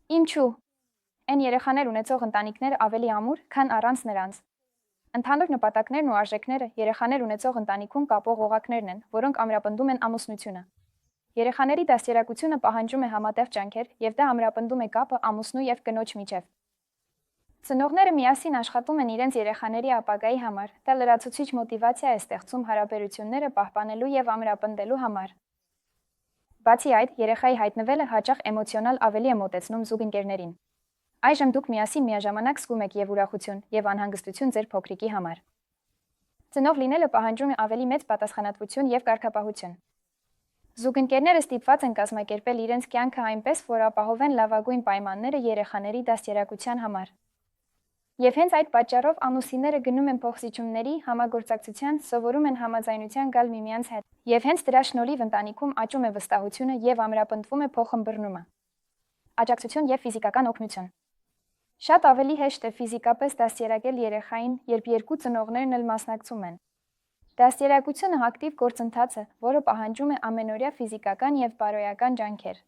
Ինչու՞։ Այն երեխաներ ունեցող ընտանիքները ավելի ամուր, քան առանց նրանց։ Ընդհանուր նպատակներն ու արժեքները երեխաներ ունեցող ընտանիքում կապող օղակներն են, որոնք ամրապնդում են ամուսնությունը։ Երեխաների դաստիարակությունը պահանջում է համատեղ ջանքեր, եւ դա ամրապնդում է կապը ամուսնու եւ կնոջ միջեւ։ Ծնողները միասին աշխատում են իրենց երեխաների ապագայի համար, դա լրացուցիչ մոտիվացիա է ստեղծում հարաբերությունները պահպանելու եւ ամրապնդելու համար։ Բացի այդ, երեխայի հայտնվելը հաճախ էմոցիոնալ ավելի է մոտեցնում զուգընկերներին։ Այժմ դուք միասին միաժամանակ զգում եք եւ ուրախություն, եւ անհանգստություն ձեր փոքրիկի համար։ Ծնող լինելը պահանջում է ավելի մեծ պատասխանատվություն եւ կարգապահություն։ Զուգընկերները ստիպված են կազմակերպել իրենց կյանքը այնպես, որ ապահովեն լավագույն պայմանները երեխաների դաստիարակության համար։ Եվ հենց այդ պատճառով ամուսինները գնում են փոխզիջումների, համագործակցության, սովորում են համաձայնության գալ միմյանց հետ, եւ հենց դրա շնորհիվ ընտանիքում աճում է վստահությունը եւ ամրապնդվում է փոխըմբռնումը։ Աջակցություն եւ ֆիզիկական օգնություն։ Շատ ավելի հեշտ է ֆիզիկապես դաստիարակել երեխային, երբ երկու ծնողներն էլ մասնակցում են։ Դաստիարակությունը ակտիվ գործընթաց է, որը պահանջում է ամենօրյա ֆիզիկական եւ բարոյական ջանքեր։